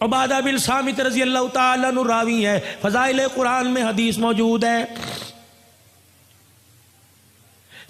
عبادہ بن صامت رضی اللہ تعالیٰ عنہ راوی ہے، فضائل قرآن میں حدیث موجود ہے،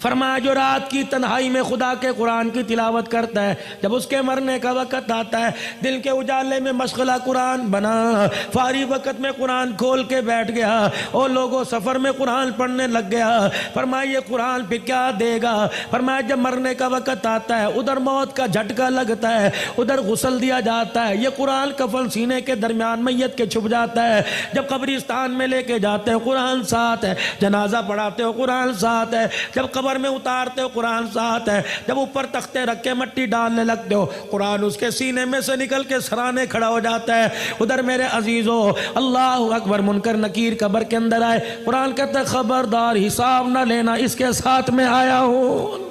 فرمایا جو رات کی تنہائی میں خدا کے قرآن کی تلاوت کرتا ہے، جب اس کے مرنے کا وقت آتا ہے، دل کے اجالے میں مشغلہ قرآن بنا، فارغ وقت میں قرآن کھول کے بیٹھ گیا، اور لوگوں سفر میں قرآن پڑھنے لگ گیا، فرمایا یہ قرآن پہ کیا دے گا؟ فرمایا جب مرنے کا وقت آتا ہے، ادھر موت کا جھٹکا لگتا ہے، ادھر غسل دیا جاتا ہے، یہ قرآن کفن سینے کے درمیان میت کے چھپ جاتا ہے، جب قبرستان میں لے کے جاتے ہیں قرآن ساتھ ہے، جنازہ پڑھاتے ہو قرآن ساتھ ہے، جب قبر میں اتارتے ہو قرآن ساتھ ہے، جب اوپر تختے رکھ کے مٹی ڈالنے لگتے ہو قرآن اس کے سینے میں سے نکل کے سرانے کھڑا ہو جاتا ہے۔ ادھر میرے عزیزو اللہ اکبر، منکر نکیر قبر کے اندر آئے، قرآن کہتا ہے خبردار حساب نہ لینا، اس کے ساتھ میں آیا ہوں۔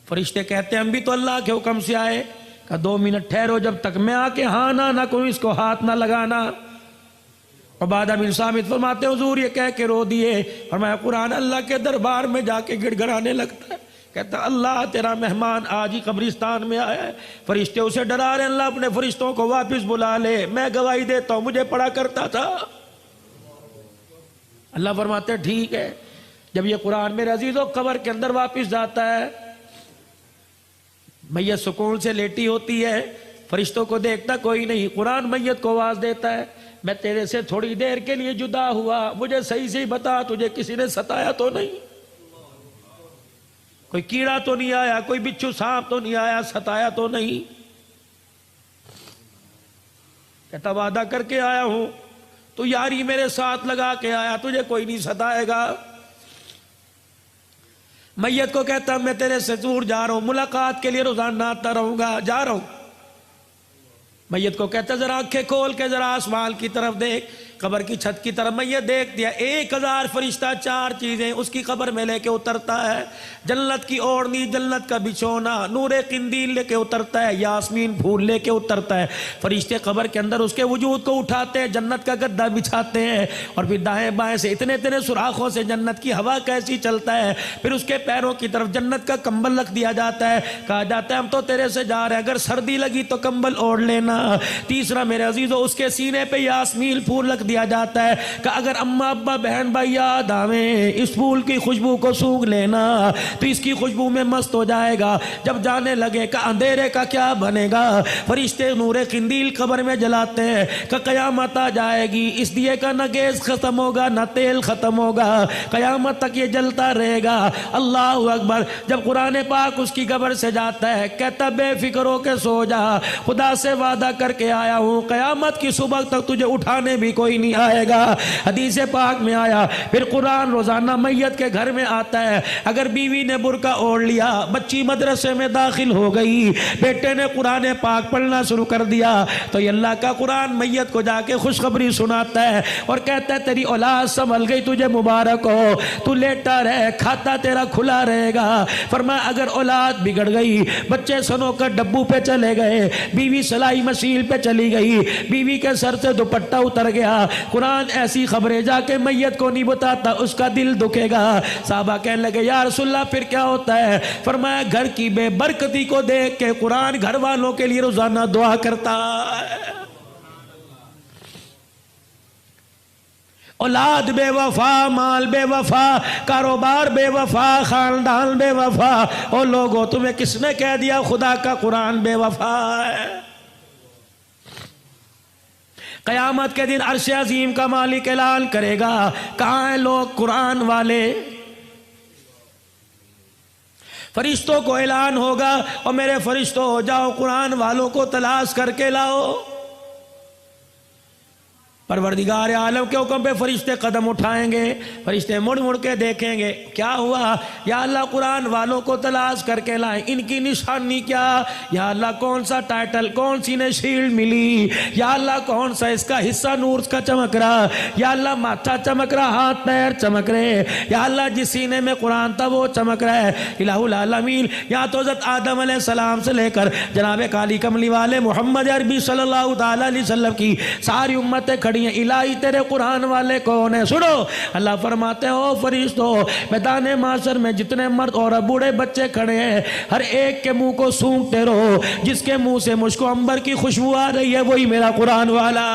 فرشتے کہتے ہیں ہم بھی تو اللہ کے حکم سے آئے، کہا 2 منٹ ٹھہرو، جب تک میں آ کے ہاں نہ کروں اس کو ہاتھ نہ لگانا۔ عبادہ بن صامت فرماتے حضور یہ کہہ کے رو دیے، فرمایا قرآن اللہ کے دربار میں جا کے گڑ گڑانے لگتا ہے، کہتا اللہ تیرا مہمان آج ہی قبرستان میں آیا ہے، فرشتے اسے ڈرا رہے، اللہ اپنے فرشتوں کو واپس بلا لے، میں گواہی دیتا ہوں مجھے پڑھا کرتا تھا۔ اللہ فرماتے ٹھیک ہے۔ جب یہ قرآن میرے عزیزوں قبر کے اندر واپس جاتا ہے، میت سکون سے لیٹی ہوتی ہے، فرشتوں کو دیکھتا کوئی نہیں، قرآن میت کو آواز دیتا ہے میں تیرے سے تھوڑی دیر کے لیے جدا ہوا، مجھے صحیح سے بتا تجھے کسی نے ستایا تو نہیں، کوئی کیڑا تو نہیں آیا، کوئی بچھو سانپ تو نہیں آیا، ستایا تو نہیں؟ کہتا وعدہ کر کے آیا ہوں، تو یاری میرے ساتھ لگا کے آیا، تجھے کوئی نہیں ستائے گا۔ میت کو کہتا میں تیرے سے دور جا رہا ہوں، ملاقات کے لیے روزانہ آتا رہوں گا، جا رہا ہوں۔ میت کو کہتا ذرا آنکھیں کھول کے ذرا آسمان کی طرف دیکھ، قبر کی چھت کی طرف میت دیکھ دیا، 1000 فرشتہ 4 چیزیں اس کی قبر میں لے کے اترتا ہے، جنت کی اوڑھنی، جنت کا بچھونا، نور قندیل لے کے اترتا ہے، یاسمین پھول لے کے اترتا ہے، فرشتے قبر کے اندر اس کے وجود کو اٹھاتے ہیں، جنت کا گدا بچھاتے ہیں، اور پھر دائیں بائیں سے اتنے سوراخوں سے جنت کی ہوا کیسی چلتا ہے، پھر اس کے پیروں کی طرف جنت کا کمبل رکھ دیا جاتا ہے، کہا جاتا ہے ہم تو تیرے سے جا رہے ہیں، اگر سردی لگی تو کمبل اوڑھ لینا۔ تیسرا میرے عزیزو اس کے سینے پہ یاسمین پھول رکھ دیا جاتا ہے کہ اگر اماں ابا بہن بھائی یاد آویں اس پھول کی خوشبو کو سونگھ لینا تو اس کی خوشبو میں مست ہو جائے گا، جب جانے لگے کہ اندھیرے کا کیا بنے گا، فرشتے نور قندیل قبر میں جلاتے ہیں کہ قیامت آ جائے گی، اس دیے کا نہ گیس ختم ہوگا نہ تیل ختم ہوگا، قیامت تک یہ جلتا رہے گا۔ اللہ اکبر۔ جب قرآن پاک اس کی قبر سے جاتا ہے کہتا بے فکر ہو کے سو جا، خدا سے وعدہ کر کے آیا ہوں قیامت کی صبح تک تجھے اٹھانے بھی کوئی نہیں آئے گا۔ حدیث پاک میں آیا پھر قرآن روزانہ میت کے گھر میں آتا ہے، اگر بیوی نے برقع اوڑھ لیا، بچی مدرسے میں داخل ہو گئی، بیٹے نے قرآن پاک پڑھنا شروع کر دیا تو یہ اللہ کا قرآن میت کو جا کے خوشخبری سناتا ہے اور کہتا ہے تیری اولاد سنبھل گئی، تجھے مبارک ہو، تو لیٹا رہے، کھاتا تیرا کھلا رہے گا۔ فرمایا اگر اولاد بگڑ گئی، بچے سنو کر ڈبو پہ چلے گئے، بیوی سلائی مشین پہ چلی گئی، بیوی کے سر سے دوپٹہ اتر گیا، قرآن ایسی خبریں جا کے میت کو نہیں بتاتا، اس کا دل دکھے گا۔ صحابہ کہنے لگے یا رسول اللہ پھر کیا ہوتا ہے؟ فرمایا گھر کی بے برکتی کو دیکھ کے قرآن گھر والوں کے لیے روزانہ دعا کرتا ہے۔ اولاد بے وفا، مال بے وفا، کاروبار بے وفا، خاندان بے وفا، او لوگوں تمہیں کس نے کہہ دیا خدا کا قرآن بے وفا ہے؟ قیامت کے دن عرش عظیم کا مالک اعلان کرے گا کہاں ہیں لوگ قرآن والے؟ فرشتوں کو اعلان ہوگا اور میرے فرشتوں ہو جاؤ قرآن والوں کو تلاش کر کے لاؤ۔ پروردگار عالم کے حکم پہ فرشتے قدم اٹھائیں گے، فرشتے مڑ مڑ کے دیکھیں گے کیا ہوا، یا اللہ قرآن والوں کو تلاش کر کے لائیں، ان کی نشانی کیا، یا اللہ کون سا ٹائٹل، کون سی نے شیلڈ ملی، یا اللہ کون سا اس کا حصہ نور کا چمک رہا، یا اللہ ماتھا چمک رہا، ہاتھ پیر چمک رہے، یا اللہ جس سینے میں قرآن تھا وہ چمک رہا ہے۔ الہ العالمین یا تو حضرت آدم علیہ السلام سے لے کر جناب کالی کملی والے محمد عربی صلی اللہ تعالی علیہ وسلم کی ساری امتیں کھڑی رہی ہیں الہی تیرے قرآن والے کون ہیں؟ سنو اللہ فرماتے ہیں او فرشتو میدان معاشر میں جتنے مرد اور بوڑھے بچے کھڑے ہیں ہر ایک کے منہ کو سونگتے رہو، جس کے منہ سے مجھ کو عنبر کی خوشبو آ رہی ہے وہی میرا قرآن والا۔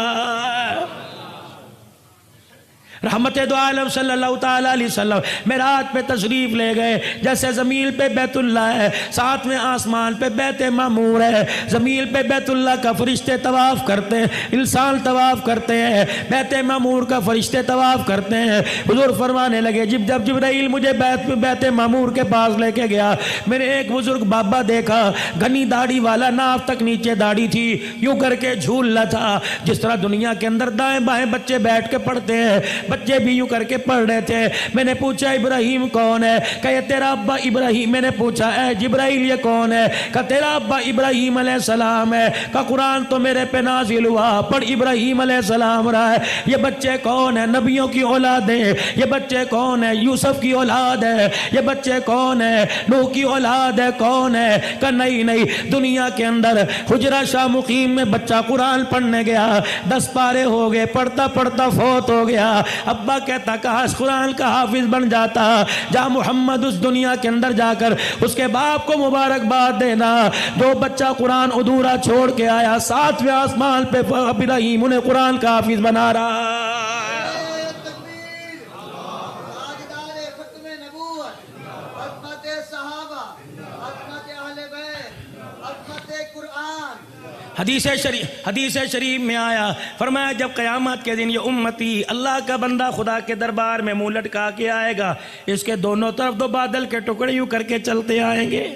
رحمت دو عالم صلی اللہ تعالیٰ علیہ وسلم معراج پہ تشریف لے گئے، جیسے زمین پہ بیت اللہ ہے، ساتھ میں آسمان پہ بیت معمور ہے، زمین پہ بیت اللہ کا فرشتے طواف کرتے ہیں، انسان طواف کرتے ہیں، بیت معمور کا فرشتے طواف کرتے ہیں۔ حضور فرمانے لگے جب جبرائیل مجھے بیت معمور کے پاس لے کے گیا، میں نے ایک بزرگ بابا دیکھا، گھنی داڑھی والا، ناف تک نیچے داڑھی تھی، یوں کر کے جھولنا تھا جس طرح دنیا کے اندر دائیں بائیں بچے بیٹھ کے پڑھتے ہیں، بچے بھی یوں کر کے پڑھ رہے تھے۔ میں نے پوچھا ابراہیم کون ہے؟ کہ یہ تیرا ابا ابراہیم۔ میں نے پوچھا اے جبرائیل یہ کون ہے؟ کہ تیرا ابا ابراہیم علیہ السلام ہے۔ کہ قرآن تو میرے پہ نازل ہوا، پڑھ ابراہیم علیہ السلام رہا ہے۔ یہ بچے کون ہیں؟ نبیوں کی اولاد ہیں۔ یہ بچے کون ہیں؟ یوسف کی اولاد ہے۔ یہ بچے کون ہیں؟ نوح کی اولاد ہے۔ کون ہے؟ کہ نہیں، دنیا کے اندر حجرہ شاہ مقیم میں بچہ قرآن پڑھنے گیا، 10 پارے ہو گئے، پڑھتا پڑھتا فوت ہو گیا۔ ابا کہتا کہاں قرآن کا حافظ بن جاتا، جا محمد اس دنیا کے اندر جا کر اس کے باپ کو مبارکباد دینا، جو بچہ قرآن ادھورا چھوڑ کے آیا 7ویں آسمان پہ ابراہیم انہیں قرآن کا حافظ بنا رہا۔ حدیث شریف میں آیا، فرمایا جب قیامت کے دن یہ امتی اللہ کا بندہ خدا کے دربار میں منہ لٹکا کے آئے گا، اس کے دونوں طرف 2 بادل کے ٹکڑے یوں کر کے چلتے آئیں گے۔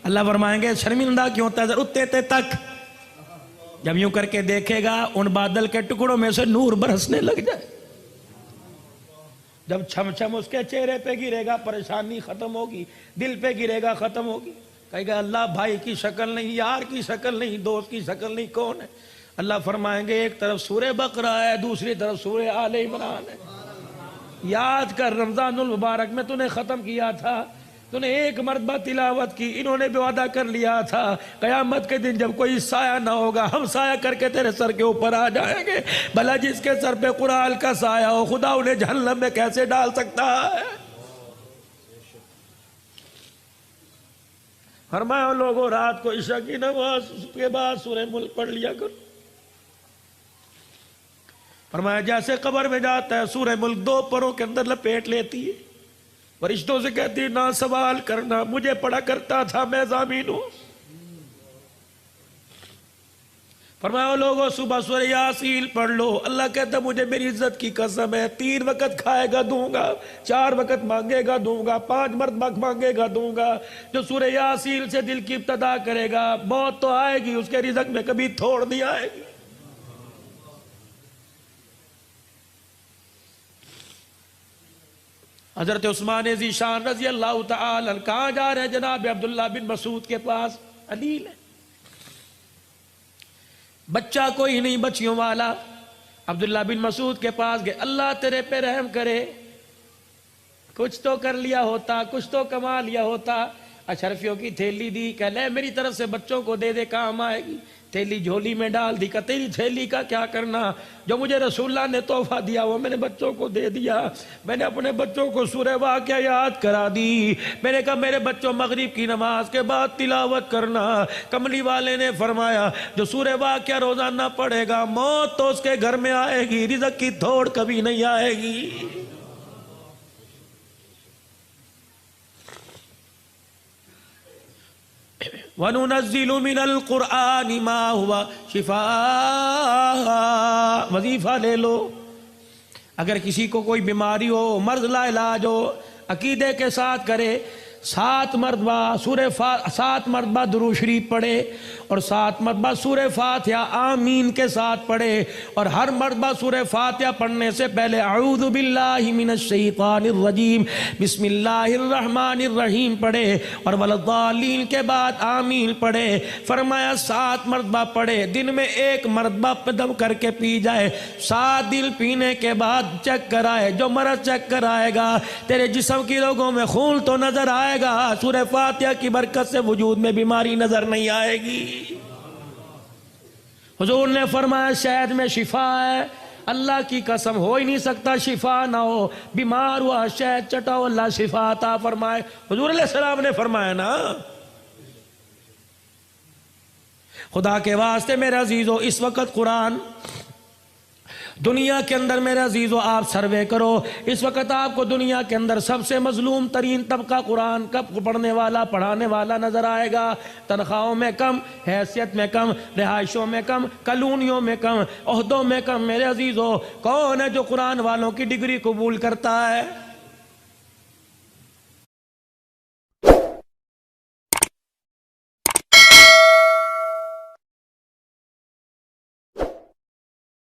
اللہ فرمائیں گے شرمندہ کیوں تھا اتنے تک، جب یوں کر کے دیکھے گا ان بادل کے ٹکڑوں میں سے نور برسنے لگ جائے، جب چھم چھم اس کے چہرے پہ گرے گا پریشانی ختم ہوگی، دل پہ گرے گا ختم ہوگی، کہے گا اللہ بھائی کی شکل نہیں، یار کی شکل نہیں، دوست کی شکل نہیں، کون ہے؟ اللہ فرمائیں گے ایک طرف سورہ بقرہ ہے، دوسری طرف سورہ آل عمران ہے۔ یاد کر رمضان المبارک میں تو نے ختم کیا تھا، تو نے ایک مرتبہ تلاوت کی، انہوں نے بھی وعدہ کر لیا تھا قیامت کے دن جب کوئی سایہ نہ ہوگا ہم سایہ کر کے تیرے سر کے اوپر آ جائیں گے۔ بھلا جس کے سر پہ قرآن کا سایہ ہو خدا انہیں جہنم میں کیسے ڈال سکتا ہے؟ فرمایا لوگوں رات کو عشاء کی نماز کے بعد سورہ ملک پڑھ لیا کرو۔ فرمایا جیسے قبر میں جاتا ہے سورہ ملک 2 پروں کے اندر لپیٹ لیتی ہے، فرشتوں سے کہتی ہے نہ سوال کرنا، مجھے پڑھا کرتا تھا، میں ضامین ہوں۔ فرمایا لوگوں صبح سورہ یاسین پڑھ لو، اللہ کہتا مجھے میری عزت کی قسم ہے 3 وقت کھائے گا دوں گا، 4 وقت مانگے گا دوں گا، 5 مرتبہ مانگے گا دوں گا۔ جو سورہ یاسین سے دل کی ابتدا کرے گا موت تو آئے گی، اس کے رزق میں کبھی تھوڑ نہیں آئے گی۔ حضرت عثمان ذیشان رضی اللہ تعالی عنہ کہاں جا رہے ہیں؟ جناب عبداللہ بن مسعود کے پاس، علیل ہے، بچہ کوئی نہیں بچیوں والا، عبداللہ بن مسعود کے پاس گئے، اللہ تیرے پہ رحم کرے، کچھ تو کر لیا ہوتا، کچھ تو کما لیا ہوتا۔ اشرفیوں کی تھیلی دی، کہ لے میری طرف سے بچوں کو دے دے کام آئے گی، تھیلی جھولی میں ڈال دی، کہ تیری تھیلی کا کیا کرنا، جو مجھے رسول اللہ نے تحفہ دیا وہ میں نے بچوں کو دے دیا۔ میں نے اپنے بچوں کو سورہ واقعہ یاد کرا دی، میں نے کہا میرے بچوں مغرب کی نماز کے بعد تلاوت کرنا۔ کملی والے نے فرمایا جو سورہ واقعہ روزانہ پڑھے گا موت تو اس کے گھر میں آئے گی، رزق کی تھوڑ کبھی نہیں آئے گی۔ وَنُنَزِّلُ مِنَ الْقُرْآنِ مَا هُوَ شِفَاء، وظیفہ لے لو۔ اگر کسی کو کوئی بیماری ہو، مرض لا علاج ہو، عقیدے کے ساتھ کرے، 7 مرتبہ درود شریف پڑھے اور 7 مرتبہ سورہ فاتحہ آمین کے ساتھ پڑھے، اور ہر مرتبہ سورہ فاتحہ پڑھنے سے پہلے اعوذ باللہ من الشیطان الرجیم بسم اللہ الرحمن الرحیم پڑھے، اور والضالین کے بعد آمین پڑھے۔ فرمایا 7 مرتبہ پڑھے، دن میں 1 مرتبہ دم کر کے پی جائے، 7 دن پینے کے بعد چیک کرائے، جو مرض چیک کرائے گا تیرے جسم کی لوگوں میں خون تو نظر آئے گا، سورہ فاتحہ کی برکت سے وجود میں بیماری نظر نہیں آئے گی۔ حضور نے فرمایا شہد میں شفا ہے، اللہ کی قسم ہو ہی نہیں سکتا شفا نہ ہو، بیمار ہوا شہد چٹاؤ اللہ شفا عطا فرمائے۔ حضور علیہ السلام نے فرمایا نا۔ خدا کے واسطے میرے عزیزو اس وقت قرآن دنیا کے اندر، میرے عزیزو آپ سروے کرو، اس وقت آپ کو دنیا کے اندر سب سے مظلوم ترین طبقہ قرآن کا پڑھنے والا پڑھانے والا نظر آئے گا۔ تنخواہوں میں کم، حیثیت میں کم، رہائشوں میں کم، کالونیوں میں کم، عہدوں میں کم۔ میرے عزیزو کون ہے جو قرآن والوں کی ڈگری قبول کرتا ہے؟